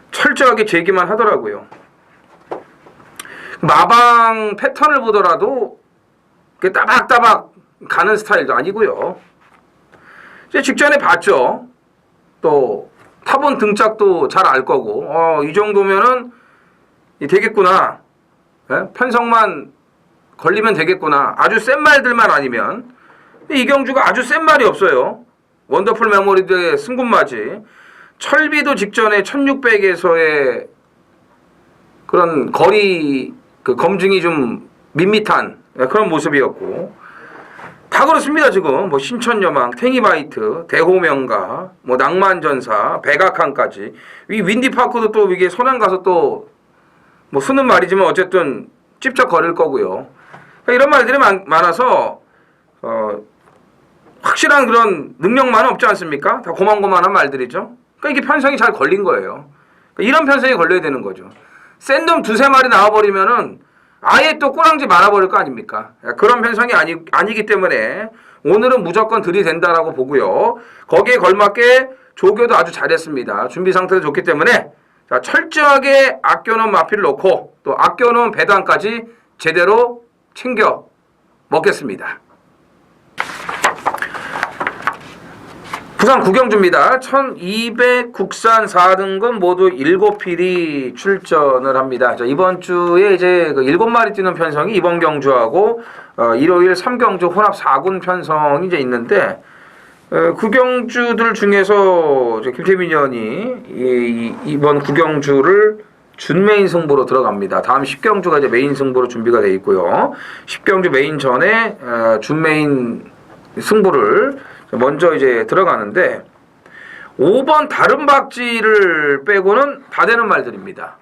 철저하게 재기만 하더라고요. 마방 패턴을 보더라도 따박따박 가는 스타일도 아니고요. 이제 직전에 봤죠. 또 타본 등짝도 잘 알 거고, 이 정도면은 되겠구나. 편성만 걸리면 되겠구나. 아주 센 말들만 아니면. 이경주가 아주 센 말이 없어요. 원더풀 메모리드의 승군맞이. 철비도 직전에 1600에서의 그런 거리 검증이 좀 밋밋한 그런 모습이었고, 다 그렇습니다. 지금 뭐 신천여망, 탱이바이트, 대호명가, 뭐 낭만전사, 백악한까지 이 윈디파크도 또 이게 선행 가서 또 뭐 쓰는 말이지만 어쨌든 찝쩍거릴 거고요. 그러니까 이런 말들이 많아서 확실한 그런 능력만은 없지 않습니까? 다 고만고만한 말들이죠. 그러니까 이게 편성이 잘 걸린 거예요. 그러니까 이런 편성이 걸려야 되는 거죠. 센 놈 두세 마리 나와버리면은 아예 또 꼬랑지 말아버릴 거 아닙니까? 그런 편성이 아니기 때문에 오늘은 무조건 들이댄다라고 보고요. 거기에 걸맞게 조교도 아주 잘했습니다. 준비 상태도 좋기 때문에 자, 철저하게 아껴놓은 마필을 놓고 또 아껴놓은 배당까지 제대로 챙겨 먹겠습니다. 부산 구경주입니다. 1200 국산 4등급 모두 7필이 출전을 합니다. 자, 이번 주에 이제 그 7마리 뛰는 편성이 이번 경주하고 일요일 3경주 혼합 4군 편성이 이제 있는데 구경주들 중에서 이제 김태민 의원이 이번 구경주를 준메인 승부로 들어갑니다. 다음 10경주가 이제 메인 승부로 준비가 되어 있고요. 10경주 메인 전에 준메인 승부를 먼저 이제 들어가는데 5번 다른 박쥐를 빼고는 다 되는 말들입니다.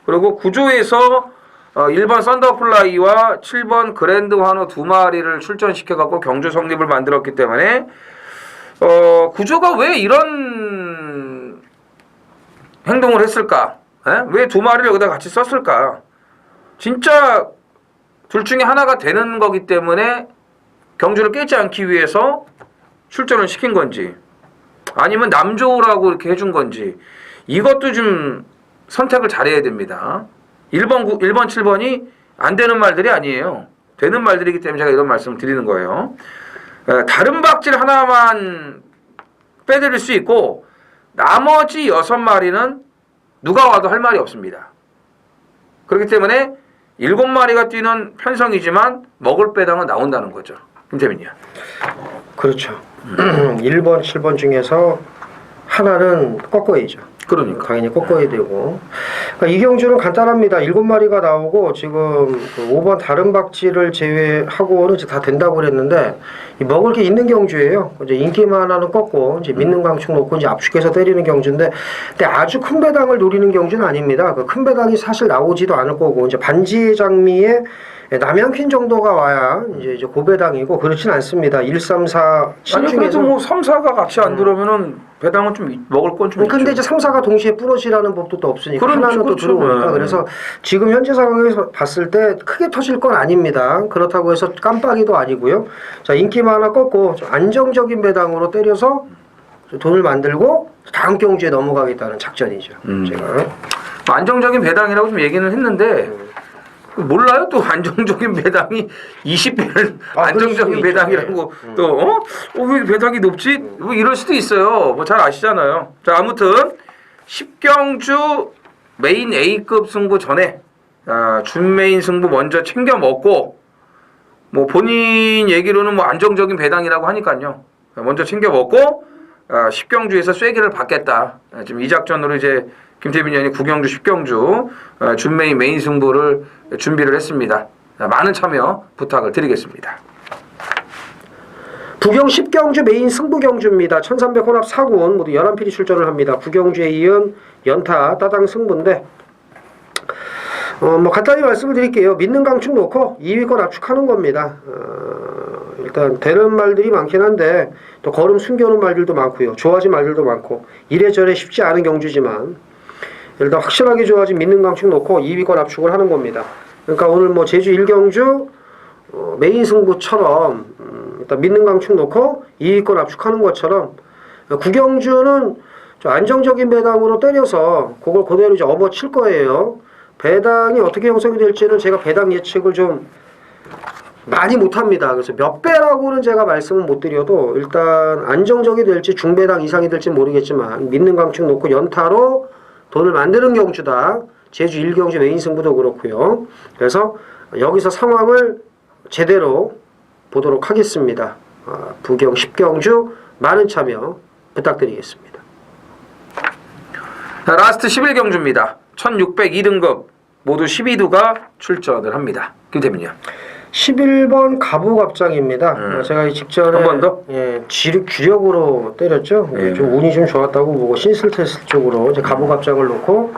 그리고 구조에서 1번 썬더플라이와 7번 그랜드 환호 2마리를 출전시켜갖고 경주 성립을 만들었기 때문에 구조가 왜 이런 행동을 했을까? 왜 2마리를 여기다 같이 썼을까? 진짜 둘 중에 하나가 되는 거기 때문에 경주를 깨지 않기 위해서 출전을 시킨 건지 아니면 남조라고 이렇게 해준 건지 이것도 좀 선택을 잘해야 됩니다. 1번, 7번이 안 되는 말들이 아니에요. 되는 말들이기 때문에 제가 이런 말씀을 드리는 거예요. 다른 박질 하나만 빼드릴 수 있고 나머지 6마리는 누가 와도 할 말이 없습니다. 그렇기 때문에 7마리가 뛰는 편성이지만 먹을 배당은 나온다는 거죠. 김태민이요. 그렇죠. 1번, 7번 중에서 하나는 꺾어야죠. 그러니까. 당연히 꺾어야 되고. 그러니까 이 경주는 간단합니다. 7마리가 나오고 지금 그 5번 다른 박쥐를 제외하고는 이제 다 된다고 그랬는데 먹을 게 있는 경주예요. 이제 인기만 하나는 꺾고 이제 믿는 강축 놓고 이제 압축해서 때리는 경주인데 근데 아주 큰 배당을 노리는 경주는 아닙니다. 그 큰 배당이 사실 나오지도 않을 거고 이제 반지의 장미에 남양퀸 정도가 와야 이제 고배당이고 그렇진 않습니다. 1, 3, 4 아니 그래도 뭐 3, 4가 같이 안 들어오면은 배당은 좀 먹을 건 좀 근데 있죠. 이제 3, 4가 동시에 부러지라는 법도 또 없으니까 그렇죠, 하나는 또 그렇죠. 들어오니까 네. 그래서 지금 현재 상황에서 봤을 때 크게 터질 건 아닙니다. 그렇다고 해서 깜빡이도 아니고요. 자 인기만 하나 꺾고 좀 안정적인 배당으로 때려서 돈을 만들고 다음 경주에 넘어가겠다는 작전이죠. 제가 안정적인 배당이라고 좀 얘기는 했는데 몰라요. 또 안정적인 배당이 20배를 안정적인 배당이라고 또 왜 배당이 높지? 뭐 이럴 수도 있어요. 뭐 잘 아시잖아요. 자 아무튼 10경주 메인 A급 승부 전에 준메인 승부 먼저 챙겨 먹고 뭐 본인 얘기로는 뭐 안정적인 배당이라고 하니까요. 먼저 챙겨 먹고 10경주에서 쐐기를 받겠다. 지금 이 작전으로 이제 김태민 의원이 구경주 10경주 준메인 메인 승부를 준비를 했습니다. 많은 참여 부탁을 드리겠습니다. 부경 10경주 메인 승부 경주입니다. 1300 혼합 4군 모두 11필이 출전을 합니다. 구경주에 이은 연타 따당 승부인데 뭐 간단히 말씀을 드릴게요. 믿는 강축 놓고 2위권 압축하는 겁니다. 일단 되는 말들이 많긴 한데 또 걸음 숨겨놓은 말들도 많고요. 좋아진 말들도 많고 이래저래 쉽지 않은 경주지만 일단 확실하게 좋아진 믿는 강축 놓고 2위권 압축을 하는 겁니다. 그러니까 오늘 뭐 제주 1경주 메인 승부처럼 일단 믿는 강축 놓고 2위권 압축하는 것처럼 구경주는 좀 안정적인 배당으로 때려서 그걸 그대로 이제 업어칠 거예요. 배당이 어떻게 형성이 될지는 제가 배당 예측을 좀 많이 못합니다. 그래서 몇 배라고는 제가 말씀을 못 드려도 일단 안정적이 될지 중배당 이상이 될지 모르겠지만 믿는 강축 놓고 연타로 돈을 만드는 경주다. 제주 1경주 메인 승부도 그렇고요. 그래서 여기서 상황을 제대로 보도록 하겠습니다. 부경 10경주 많은 참여 부탁드리겠습니다. 자, 라스트 11경주입니다. 1602등급 모두 12두가 출전을 합니다. 김태민이요. 11번 가부갑장입니다. 제가 직전에 한 번 더? 예, 주력으로 때렸죠. 예. 좀 운이 좀 좋았다고 보고 신스텔스 쪽으로 이제 가부갑장을 놓고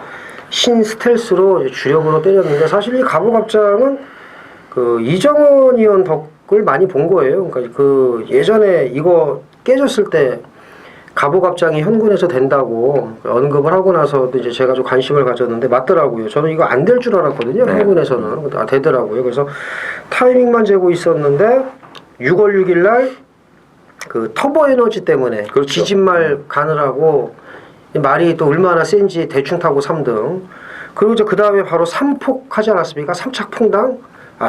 신스텔스로 이제 주력으로 때렸는데 사실 이 가부갑장은 그 이정원 의원 덕을 많이 본 거예요. 그러니까 그 예전에 이거 깨졌을 때 가부갑장이 현군에서 된다고 언급을 하고 나서 이제 제가 좀 관심을 가졌는데 맞더라고요. 저는 이거 안 될 줄 알았거든요. 네. 현군에서는 되더라고요. 그래서 타이밍만 재고 있었는데 6월 6일 날 그 터보 에너지 때문에 그렇죠. 지진말 가느라고 말이 또 얼마나 센지 대충 타고 3등. 그리고 이제 그 다음에 바로 3폭 하지 않았습니까? 3착 퐁당.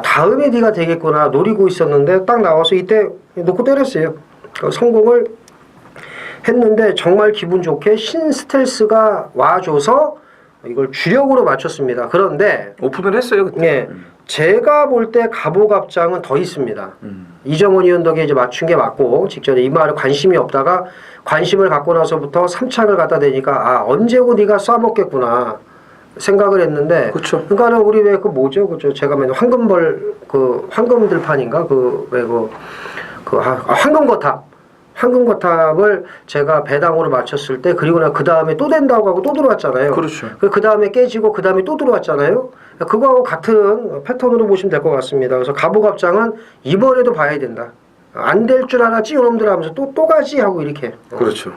다음에 네가 되겠구나 노리고 있었는데 딱 나와서 이때 놓고 때렸어요. 성공을 했는데 정말 기분 좋게 신스텔스가 와줘서 이걸 주력으로 맞췄습니다. 그런데 오픈을 했어요 그때. 예, 제가 볼 때 가보갑장은 더 있습니다. 이정원 의원 덕에 이제 맞춘 게 맞고 직전에 이 말에 관심이 없다가 관심을 갖고 나서부터 3착을 갖다 대니까 아 언제고 네가 쏴먹겠구나 생각을 했는데 그렇죠. 그러니까는 우리 왜 그 뭐죠 그죠 제가 맨날 황금벌 그 황금들판인가 그 왜 황금거탑을 제가 배당으로 맞췄을 때 그리고 나 그 다음에 또 된다고 하고 또 들어왔잖아요. 그렇죠. 그 다음에 깨지고 그 다음에 또 들어왔잖아요. 그거하고 같은 패턴으로 보시면 될 것 같습니다. 그래서 가보갑장은 이번에도 봐야 된다. 안 될 줄 알았지 이놈들 하면서 또 가지 하고 이렇게. 그렇죠.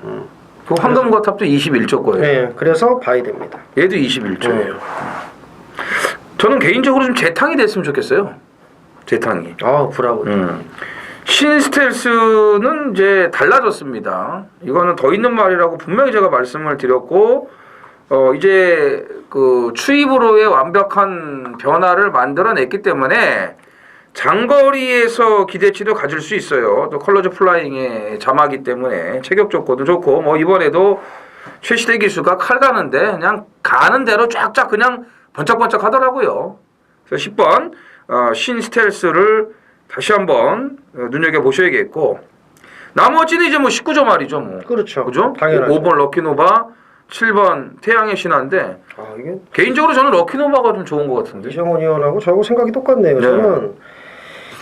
그 황금거탑도 21조 거예요. 네, 그래서 봐야 됩니다. 얘도 21조예요. 저는 개인적으로 좀 재탕이 됐으면 좋겠어요. 재탕이. 아, 브라보. 신스텔스는 이제 달라졌습니다. 이거는 더 있는 말이라고 분명히 제가 말씀을 드렸고, 이제 그 추입으로의 완벽한 변화를 만들어냈기 때문에 장거리에서 기대치도 가질 수 있어요. 또 컬러즈 플라잉의 자마기 때문에 체격 조건도 좋고, 뭐 이번에도 최시대 기수가 칼 가는데 그냥 가는 대로 쫙쫙 그냥 번쩍번쩍 하더라고요. 그래서 10번 신스텔스를 다시 한번 눈여겨보셔야겠고, 나머지는 이제 뭐 19조 말이죠. 뭐. 그렇죠. 그죠? 당연하죠. 5번 럭키노바, 7번 태양의 신화인데, 아, 이게 개인적으로 저는 럭키노바가 좀 좋은 것 같은데. 이정원 의원하고 저하고 생각이 똑같네요. 네. 저는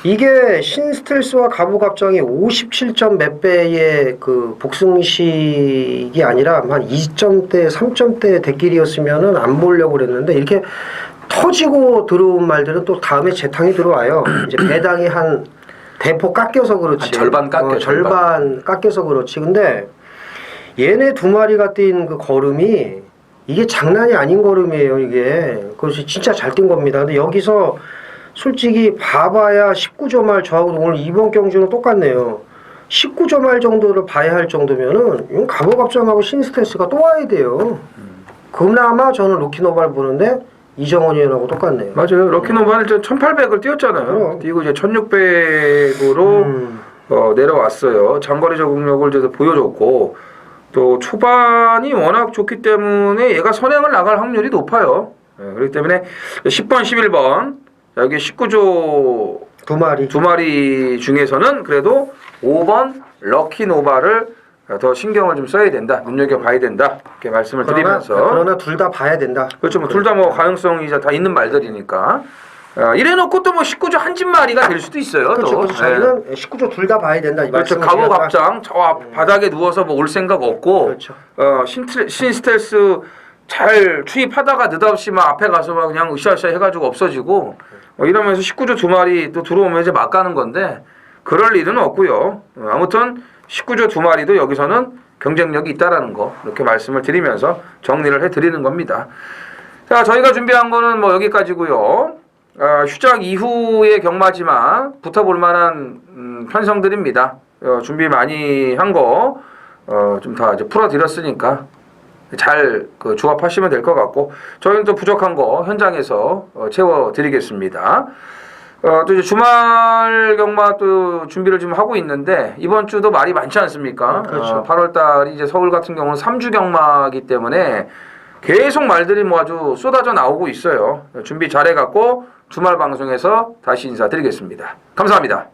이게 신스텔스와 가보갑장이 57점 몇 배의 그 복승식이 아니라 한 2점대, 3점대 대길이었으면은 안 보려고 그랬는데 이렇게 터지고 들어온 말들은 또 다음에 재탕이 들어와요. 이제 배당이 한 대폭 깎여서 그렇지. 한 절반 깎여. 절반 깎여서 그렇지. 근데 얘네 두 마리가 뛴 그 걸음이 이게 장난이 아닌 걸음이에요. 이게 그래서 진짜 잘 뛴 겁니다. 근데 여기서 솔직히 봐봐야 19조 말 저하고 오늘 이번 경주는 똑같네요. 19조 말 정도를 봐야 할 정도면은 이건 가보갑장하고 신스텔스가 또 와야 돼요. 그나마 저는 루키노바를 보는데 이정원 의원하고 똑같네요. 맞아요. 럭키노바는 1800을 뛰었잖아요. 뛰고 이제 1600으로 내려왔어요. 장거리 적응력을 이제 보여줬고, 또 초반이 워낙 좋기 때문에 얘가 선행을 나갈 확률이 높아요. 그렇기 때문에 10번, 11번 여기 19조 두 마리 중에서는 그래도 5번 럭키노바를 더 신경을 좀 써야 된다. 눈여겨봐야 된다. 이렇게 말씀을 드리면서. 그러나 둘 다 봐야 된다. 그렇죠. 뭐 둘 다 뭐 가능성이 다 있는 말들이니까. 이래놓고 또 뭐 19조 한 집마리가 될 수도 있어요. 그렇죠. 또. 그렇죠. 저희는 19조 둘 다 봐야 된다. 이 그렇죠. 말씀을 가보갑장 저 바닥에 누워서 뭐 올 생각 없고, 그렇죠. 신스텔스 잘 추입하다가 느닷없이 막 앞에 가서 막 그냥 으쌰으쌰 해가지고 없어지고, 이러면서 19조 두 마리 또 들어오면 이제 막 가는 건데, 그럴 일은 없고요. 아무튼 19조 두 마리도 여기서는 경쟁력이 있다라는 거 이렇게 말씀을 드리면서 정리를 해드리는 겁니다. 자, 저희가 준비한 거는 뭐 여기까지고요. 휴장 이후의 경마지만 붙어볼 만한 편성들입니다. 준비 많이 한 거 좀 다 이제 풀어드렸으니까 잘 그 조합하시면 될 것 같고, 저희는 또 부족한 거 현장에서 채워드리겠습니다. 또 이제 주말 경마 또 준비를 좀 하고 있는데, 이번 주도 말이 많지 않습니까? 그렇죠. 8월 달이 이제 서울 같은 경우는 3주 경마이기 때문에 계속 말들이 뭐 아주 쏟아져 나오고 있어요. 준비 잘해갖고 주말 방송에서 다시 인사드리겠습니다. 감사합니다.